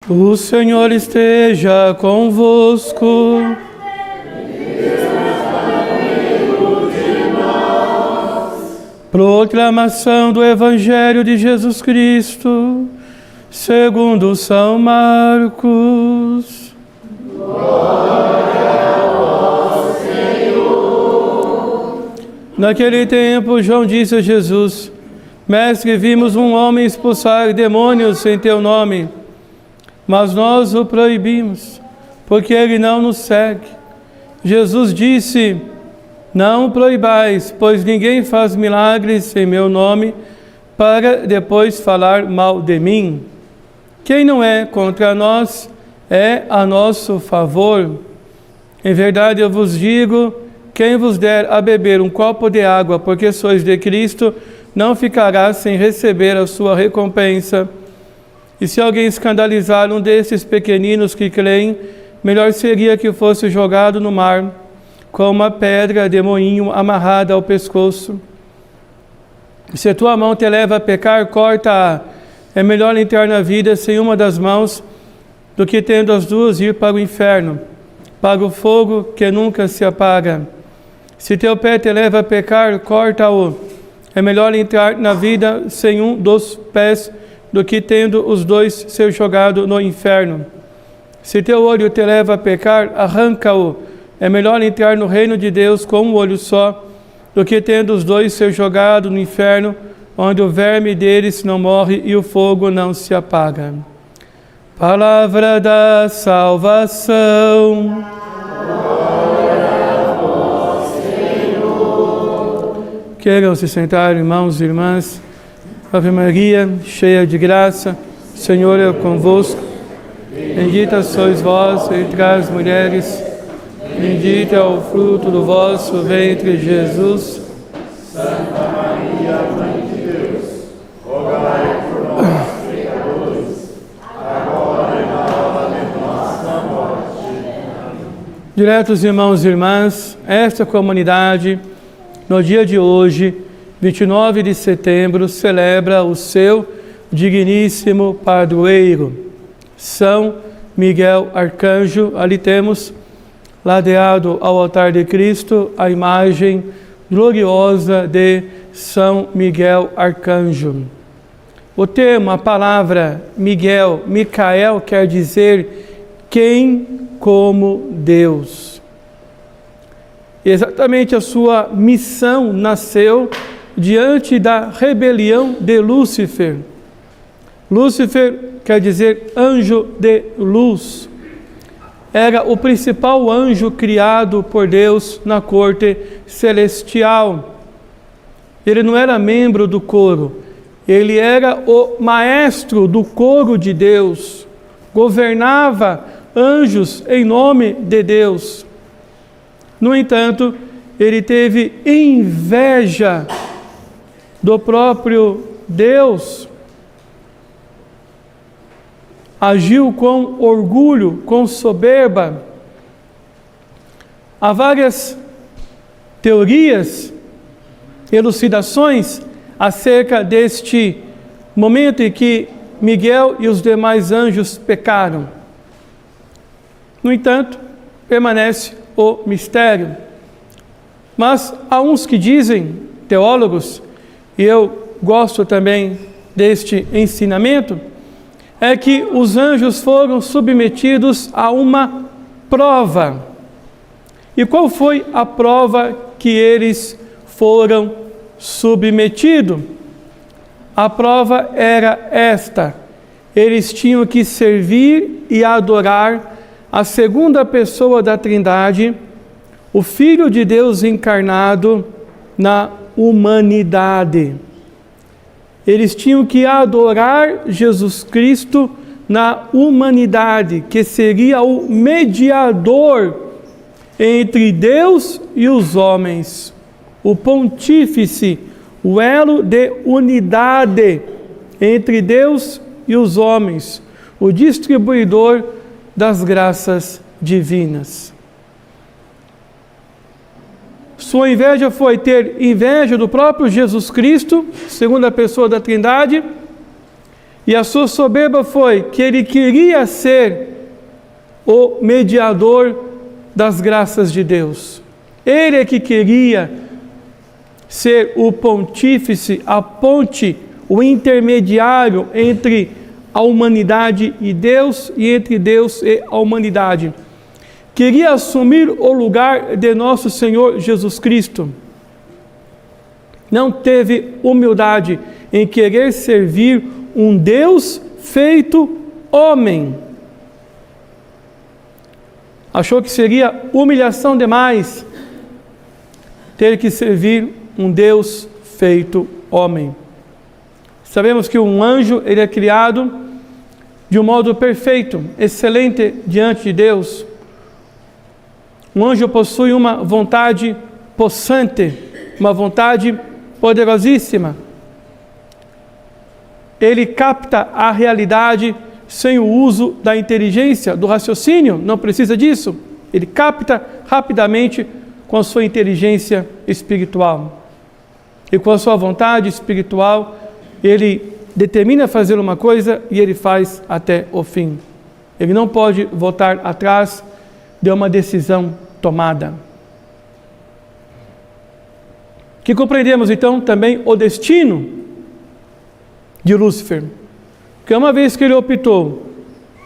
O Senhor esteja convosco. Proclamação do Evangelho de Jesus Cristo, segundo São Marcos. Glória a vós, Senhor. Naquele tempo, João disse a Jesus: Mestre, vimos um homem expulsar demônios em teu nome, mas nós o proibimos, porque ele não nos segue. Jesus disse: Não proibais, pois ninguém faz milagres em meu nome para depois falar mal de mim. Quem não é contra nós é a nosso favor. Em verdade eu vos digo, quem vos der a beber um copo de água, porque sois de Cristo, não ficará sem receber a sua recompensa. E se alguém escandalizar um desses pequeninos que creem, melhor seria que fosse jogado no mar, com uma pedra de moinho amarrada ao pescoço. Se a tua mão te leva a pecar, corta-a. É melhor entrar na vida sem uma das mãos, do que tendo as duas ir para o inferno, para o fogo que nunca se apaga. Se teu pé te leva a pecar, corta-o. É melhor entrar na vida sem um dos pés, do que tendo os dois ser jogado no inferno. Se teu olho te leva a pecar, arranca-o. É melhor entrar no reino de Deus com um olho só, do que tendo os dois ser jogado no inferno, onde o verme deles não morre e o fogo não se apaga. Palavra da salvação. Glória a vós, Senhor. Queiram se sentar, irmãos e irmãs. Ave Maria, cheia de graça, o Senhor é convosco. Bendita sois vós entre as mulheres, bendito é o fruto do vosso ventre, Jesus. Santa Maria, Mãe de Deus, rogai por nós, pecadores, agora e na hora de nossa morte. Amém. Diletos irmãos e irmãs, esta comunidade, no dia de hoje, 29 de setembro, celebra o seu digníssimo padroeiro, São Miguel Arcanjo. Ali temos, ladeado ao altar de Cristo, a imagem gloriosa de São Miguel Arcanjo. O termo, a palavra Miguel, Micael, quer dizer quem como Deus. Exatamente a sua missão nasceu diante da rebelião de Lúcifer. Lúcifer quer dizer anjo de luz. Era o principal anjo criado por Deus na corte celestial. Ele não era membro do coro, ele era o maestro do coro de Deus, governava anjos em nome de Deus. No entanto, ele teve inveja do próprio Deus, agiu com orgulho, com soberba. Há várias teorias, elucidações acerca deste momento em que Miguel e os demais anjos pecaram. No entanto, permanece o mistério. Mas há uns que dizem, teólogos, e eu gosto também deste ensinamento, é que os anjos foram submetidos a uma prova. E qual foi a prova que eles foram submetidos? A prova era esta: eles tinham que servir e adorar a segunda pessoa da Trindade, o Filho de Deus encarnado na humanidade. Eles tinham que adorar Jesus Cristo na humanidade, que seria o mediador entre Deus e os homens, o pontífice, o elo de unidade entre Deus e os homens, o distribuidor das graças divinas. Sua inveja foi ter inveja do próprio Jesus Cristo, segunda pessoa da Trindade, E a sua soberba foi que ele queria ser o mediador das graças de Deus. Ele é que queria ser o pontífice, a ponte, o intermediário entre a humanidade e Deus e entre Deus e a humanidade. Queria assumir o lugar de nosso Senhor Jesus Cristo. Não teve humildade em querer servir um Deus feito homem. Achou que seria humilhação demais ter que servir um Deus feito homem. Sabemos que um anjo, ele é criado de um modo perfeito, excelente diante de Deus. Um anjo possui uma vontade possante, uma vontade poderosíssima. Ele capta a realidade sem o uso da inteligência, do raciocínio, não precisa disso. Ele capta rapidamente com a sua inteligência espiritual. E com a sua vontade espiritual, ele determina fazer uma coisa e ele faz até o fim. Ele não pode voltar atrás de uma decisão tomada. Que compreendemos então também o destino de Lúcifer. Porque uma vez que ele optou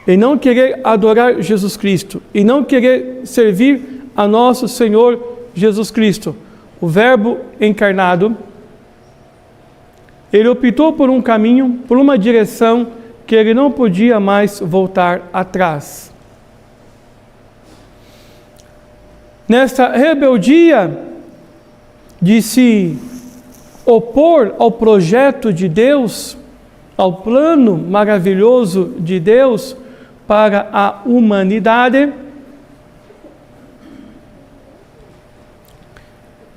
em não querer adorar Jesus Cristo, e não querer servir a nosso Senhor Jesus Cristo, o Verbo encarnado, ele optou por um caminho, por uma direção que ele não podia mais voltar atrás. Nesta rebeldia de se opor ao projeto de Deus, ao plano maravilhoso de Deus para a humanidade,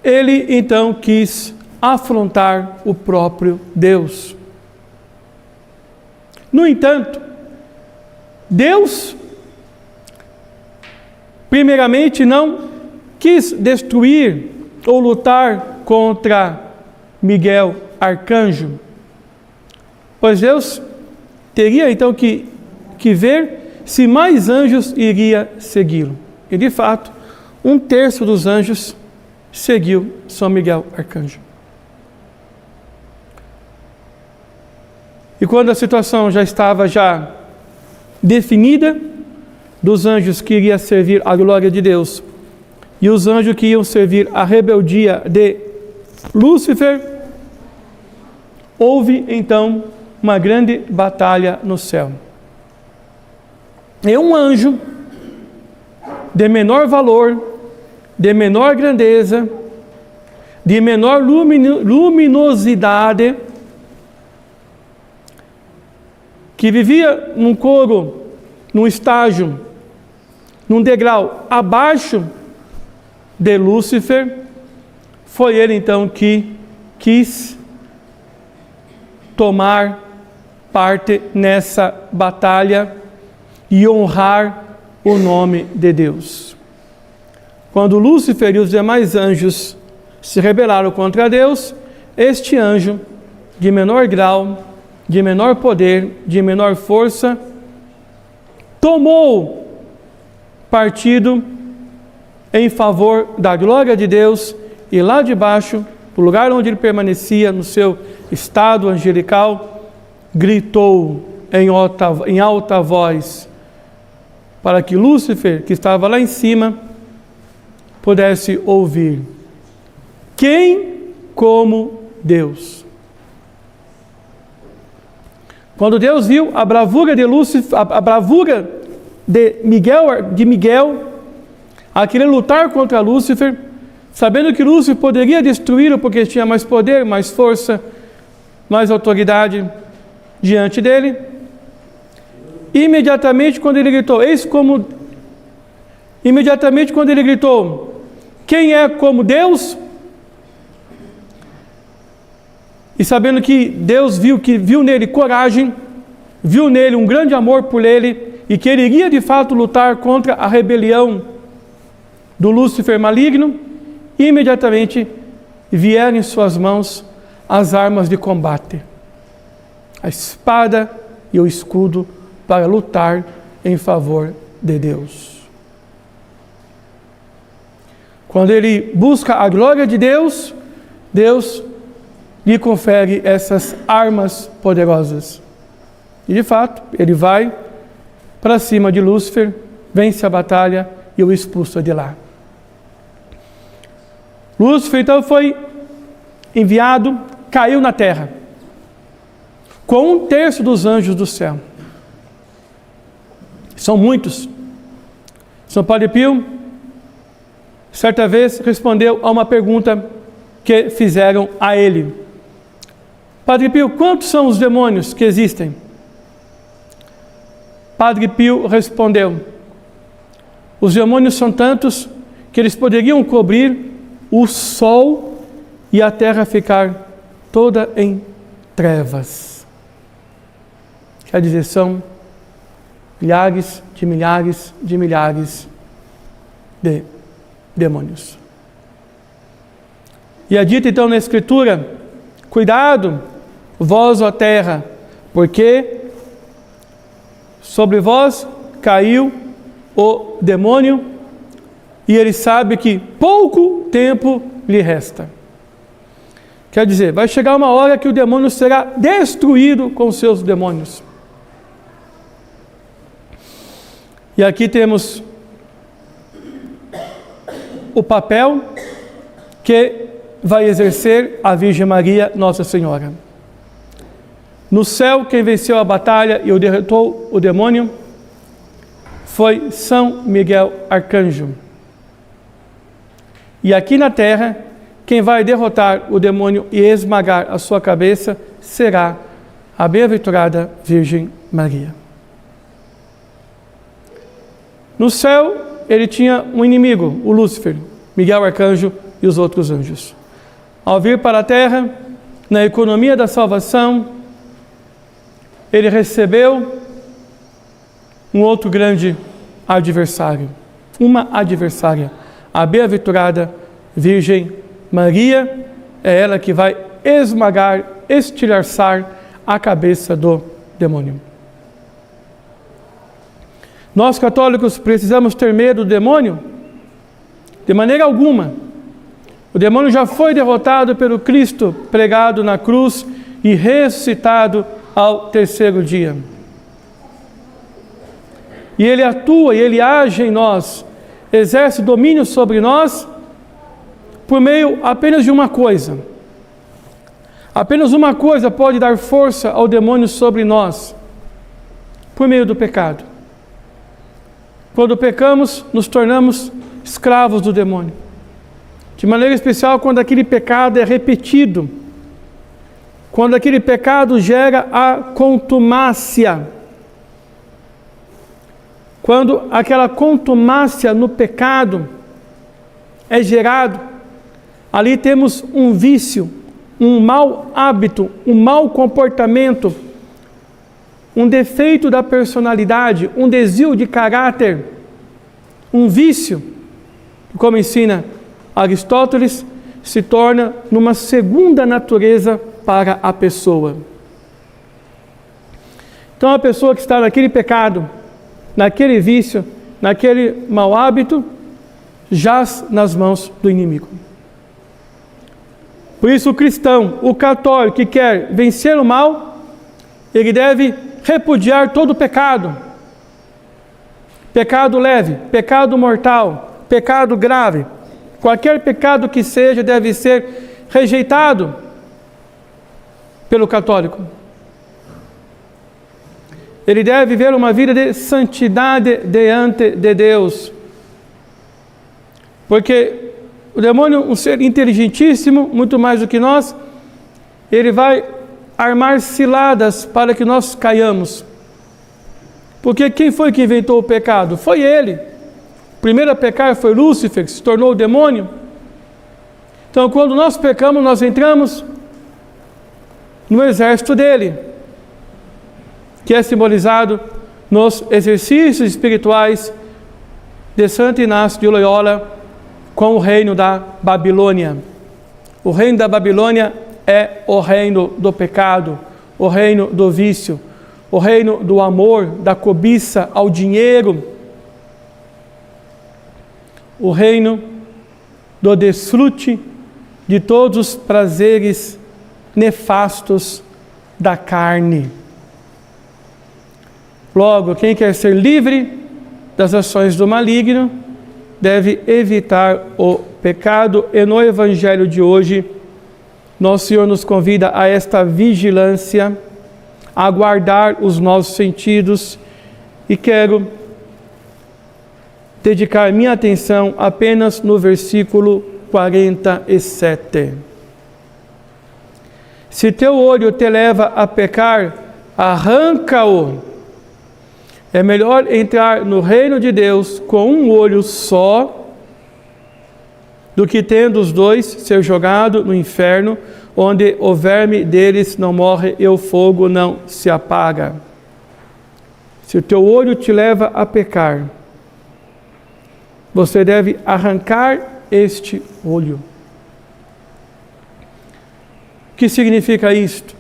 ele então quis afrontar o próprio Deus. No entanto, Deus, primeiramente, não quis destruir ou lutar contra Miguel, arcanjo, pois Deus teria então que ver se mais anjos iria segui-lo. E de fato, 1/3 dos anjos seguiu São Miguel, arcanjo. E quando a situação já estava definida, dos anjos que iriam servir a glória de Deus e os anjos que iam servir a rebeldia de Lúcifer, houve então uma grande batalha no céu. E um anjo de menor valor, de menor grandeza, de menor luminosidade, que vivia num coro, num estágio, num degrau abaixo de Lúcifer, foi ele então que quis tomar parte nessa batalha e honrar o nome de Deus. Quando Lúcifer e os demais anjos se rebelaram contra Deus, este anjo, de menor grau, de menor poder, de menor força, tomou partido em favor da glória de Deus e lá de baixo, no lugar onde ele permanecia, no seu estado angelical, gritou em alta voz, para que Lúcifer, que estava lá em cima, pudesse ouvir: quem como Deus? Quando Deus viu a bravura de Lúcifer, a bravura de Miguel, a querer lutar contra Lúcifer, sabendo que Lúcifer poderia destruí-lo porque tinha mais poder, mais força, mais autoridade diante dele, imediatamente quando ele gritou, quem é como Deus? E sabendo que Deus viu nele coragem, viu nele um grande amor por ele, e que ele iria de fato lutar contra a rebelião do Lúcifer maligno, imediatamente vieram em suas mãos as armas de combate, a espada e o escudo para lutar em favor de Deus. Quando ele busca a glória de Deus, Deus lhe confere essas armas poderosas. E de fato, ele vai para cima de Lúcifer, vence a batalha e o expulsa de lá. Lúcifer então foi enviado, caiu na terra, com 1/3 dos anjos do céu. São muitos. São Padre Pio, certa vez, respondeu a uma pergunta que fizeram a ele. Padre Pio, quantos são os demônios que existem? Padre Pio respondeu: os demônios são tantos que eles poderiam cobrir o sol e a terra ficar toda em trevas. Quer dizer, são milhares de milhares de milhares de demônios. E é dito então na Escritura: cuidado, vós, ó terra, porque sobre vós caiu o demônio, e ele sabe que pouco tempo lhe resta. Quer dizer, vai chegar uma hora que o demônio será destruído com os seus demônios. E aqui temos o papel que vai exercer a Virgem Maria, Nossa Senhora. No céu, quem venceu a batalha e derrotou o demônio foi São Miguel Arcanjo. E aqui na terra, quem vai derrotar o demônio e esmagar a sua cabeça será a bem-aventurada Virgem Maria. No céu, ele tinha um inimigo, o Lúcifer, Miguel Arcanjo e os outros anjos. Ao vir para a terra, na economia da salvação, ele recebeu um outro grande adversário, uma adversária, a bem-aventurada Virgem Maria. É ela que vai esmagar, estilhaçar a cabeça do demônio. Nós católicos precisamos ter medo do demônio? De maneira alguma. O demônio já foi derrotado pelo Cristo pregado na cruz e ressuscitado ao 3º dia. E ele atua e ele age em nós, exerce domínio sobre nós por meio apenas de uma coisa. Apenas uma coisa pode dar força ao demônio sobre nós, por meio do pecado. Quando pecamos, nos tornamos escravos do demônio. De maneira especial, quando aquele pecado é repetido. Quando aquele pecado gera a contumácia. Quando aquela contumácia no pecado é gerado, ali temos um vício, um mau hábito, um mau comportamento, um defeito da personalidade, um desvio de caráter, um vício, que, como ensina Aristóteles, se torna numa segunda natureza para a pessoa. Então a pessoa que está naquele pecado, naquele vício, naquele mau hábito, jaz nas mãos do inimigo. Por isso o cristão, o católico que quer vencer o mal, ele deve repudiar todo pecado. Pecado leve, pecado mortal, pecado grave. Qualquer pecado que seja deve ser rejeitado pelo católico. Ele deve viver uma vida de santidade diante de Deus. Porque o demônio, um ser inteligentíssimo, muito mais do que nós, ele vai armar ciladas para que nós caiamos. Porque quem foi que inventou o pecado? Foi ele. O primeiro a pecar foi Lúcifer, que se tornou o demônio. Então, quando nós pecamos, nós entramos no exército dele, que é simbolizado nos exercícios espirituais de Santo Inácio de Loyola com o reino da Babilônia. O reino da Babilônia é o reino do pecado, o reino do vício, o reino do amor, da cobiça ao dinheiro, o reino do desfrute de todos os prazeres nefastos da carne. Logo, quem quer ser livre das ações do maligno deve evitar o pecado, e no Evangelho de hoje, nosso Senhor nos convida a esta vigilância, a guardar os nossos sentidos, e quero dedicar minha atenção apenas no versículo 47. Se teu olho te leva a pecar, arranca-o. É melhor entrar no reino de Deus com um olho só, do que tendo os dois ser jogado no inferno, onde o verme deles não morre e o fogo não se apaga. Se o teu olho te leva a pecar, você deve arrancar este olho. O que significa isto?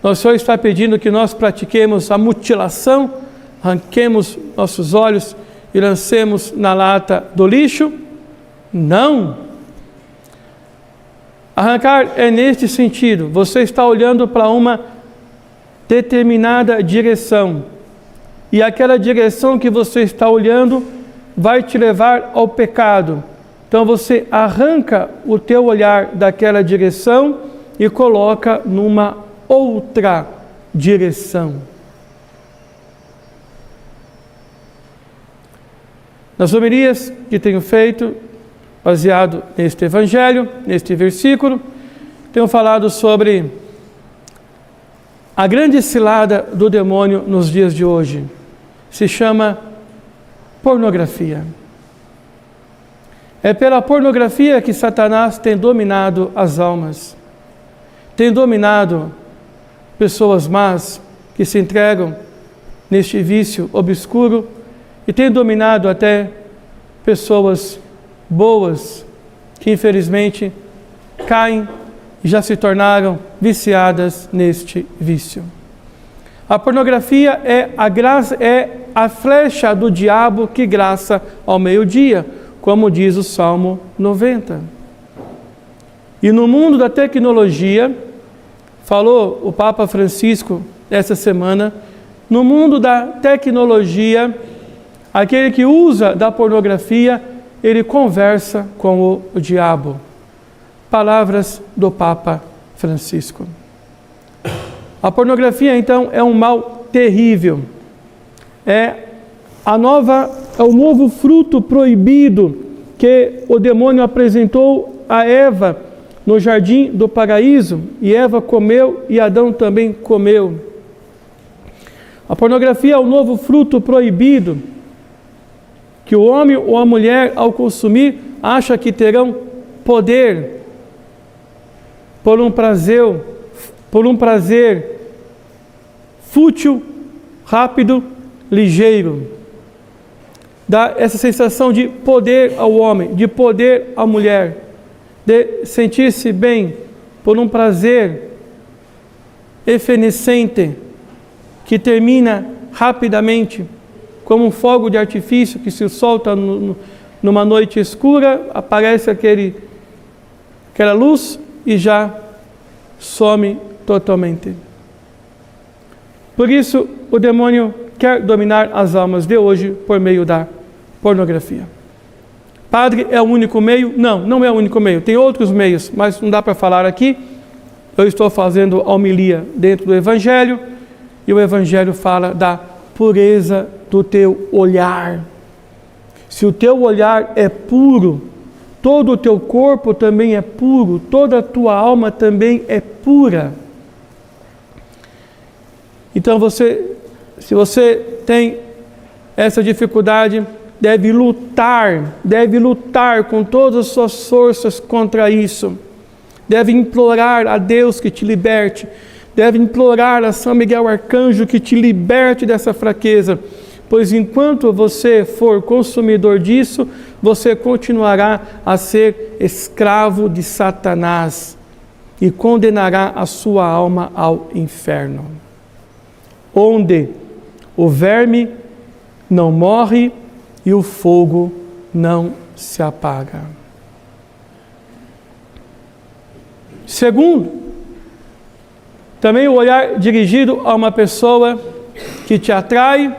Nosso Senhor está pedindo que nós pratiquemos a mutilação, arranquemos nossos olhos e lancemos na lata do lixo? Não! Arrancar é neste sentido: você está olhando para uma determinada direção, e aquela direção que você está olhando vai te levar ao pecado. Então você arranca o teu olhar daquela direção e coloca numa outra direção. Nas homilias que tenho feito, baseado neste Evangelho, neste versículo, tenho falado sobre a grande cilada do demônio nos dias de hoje. Se chama pornografia. É pela pornografia que Satanás tem dominado as almas, tem dominado pessoas más que se entregam neste vício obscuro, e tem dominado até pessoas boas que infelizmente caem e já se tornaram viciadas neste vício. A pornografia é a flecha do diabo que graça ao meio-dia, como diz o Salmo 90. E no mundo da tecnologia, falou o Papa Francisco essa semana, no mundo da tecnologia, aquele que usa da pornografia, ele conversa com o diabo. Palavras do Papa Francisco. A pornografia, então, é um mal terrível. É o novo fruto proibido que o demônio apresentou a Eva no jardim do paraíso, e Eva comeu e Adão também comeu. A pornografia é o novo fruto proibido que o homem ou a mulher, ao consumir, acha que terão poder por um prazer fútil, rápido, ligeiro. Dá essa sensação de poder ao homem, de poder à mulher, de sentir-se bem por um prazer efervescente que termina rapidamente, como um fogo de artifício que se solta numa noite escura, aparece aquela luz e já some totalmente. Por isso, o demônio quer dominar as almas de hoje por meio da pornografia. Padre, é o único meio? Não, não é o único meio. Tem outros meios, mas não dá para falar aqui. Eu estou fazendo a homilia dentro do Evangelho, e o Evangelho fala da pureza do teu olhar. Se o teu olhar é puro, todo o teu corpo também é puro, toda a tua alma também é pura. Então se você tem essa dificuldade, deve lutar com todas as suas forças contra isso. Deve implorar a Deus que te liberte, deve implorar a São Miguel Arcanjo que te liberte dessa fraqueza, pois enquanto você for consumidor disso, você continuará a ser escravo de Satanás e condenará a sua alma ao inferno. onde o verme não morre e o fogo não se apaga. Segundo, também o olhar dirigido a uma pessoa que te atrai.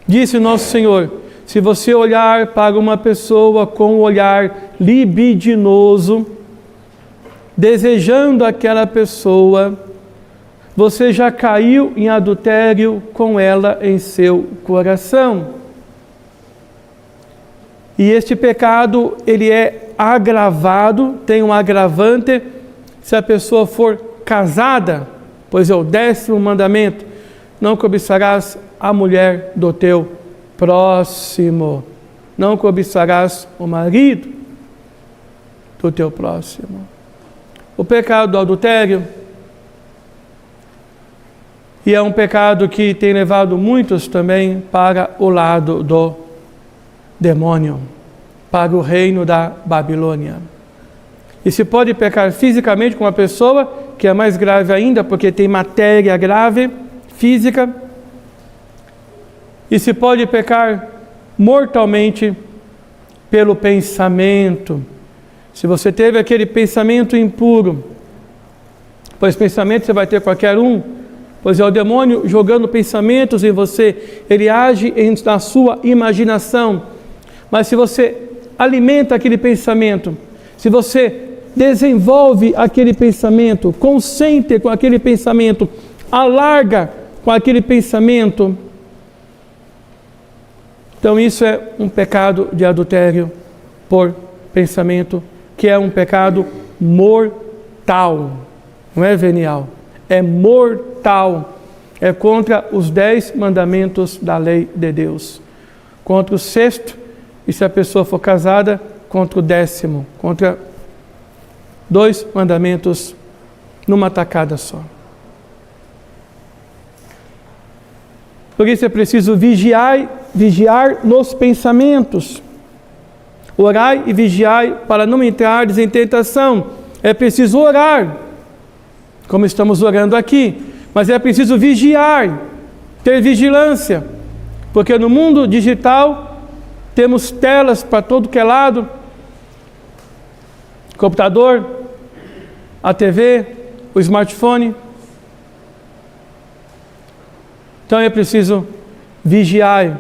Disse nosso Senhor: se você olhar para uma pessoa com um olhar libidinoso, desejando aquela pessoa, você já caiu em adultério com ela em seu coração. E este pecado, ele é agravado, tem um agravante, se a pessoa for casada, pois é o 10º mandamento: não cobiçarás a mulher do teu próximo. Não cobiçarás o marido do teu próximo. O pecado do adultério, e é um pecado que tem levado muitos também para o lado do demônio, para o reino da Babilônia. E se pode pecar fisicamente com uma pessoa, que é mais grave ainda, porque tem matéria grave, física, e se pode pecar mortalmente pelo pensamento. Se você teve aquele pensamento impuro, pois pensamento você vai ter qualquer um, pois é o demônio jogando pensamentos em você, ele age na sua imaginação. Mas se você alimenta aquele pensamento, se você desenvolve aquele pensamento, consente com aquele pensamento, alarga com aquele pensamento, então isso é um pecado de adultério por pensamento, que é um pecado mortal, não é venial, é mortal, é contra os 10 mandamentos da lei de Deus, contra o 6º, e se a pessoa for casada, contra o 10º, contra 2 mandamentos numa tacada só. Por isso é preciso vigiar nos pensamentos. Orai e vigiai para não entrardes em tentação. É preciso orar, como estamos orando aqui, mas é preciso vigiar, ter vigilância, porque no mundo digital temos telas para todo que é lado, computador, a TV, o smartphone. Então é preciso vigiar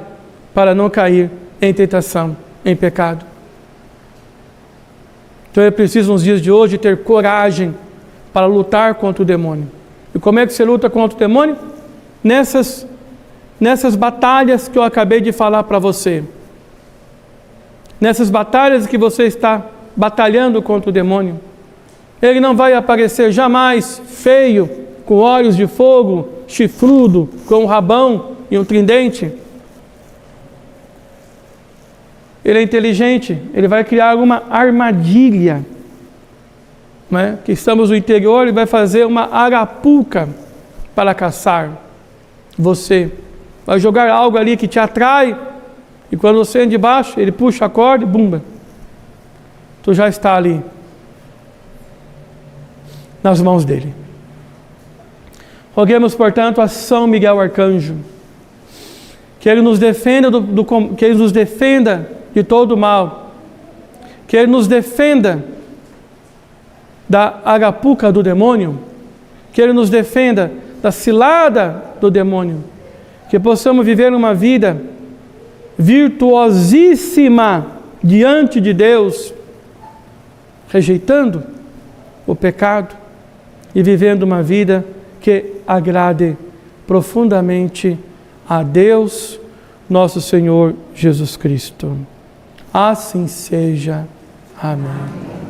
para não cair em tentação, em pecado. Então é preciso nos dias de hoje ter coragem para lutar contra o demônio. E como é que você luta contra o demônio? Nessas batalhas que eu acabei de falar para você. Nessas batalhas que você está batalhando contra o demônio. Ele não vai aparecer jamais feio, com olhos de fogo, chifrudo, com um rabão e um tridente. Ele é inteligente, ele vai criar uma armadilha, né? Que estamos no interior, ele vai fazer uma arapuca para caçar você. Vai jogar algo ali que te atrai, e quando você anda de baixo, ele puxa a corda e bumba. Tu já está ali, nas mãos dele. Roguemos, portanto, a São Miguel Arcanjo, que ele nos defenda que ele nos defenda de todo o mal, que ele nos defenda da arapuca do demônio, que ele nos defenda da cilada do demônio, que possamos viver uma vida virtuosíssima diante de Deus, rejeitando o pecado e vivendo uma vida que agrade profundamente a Deus, nosso Senhor Jesus Cristo. Assim seja. Amém.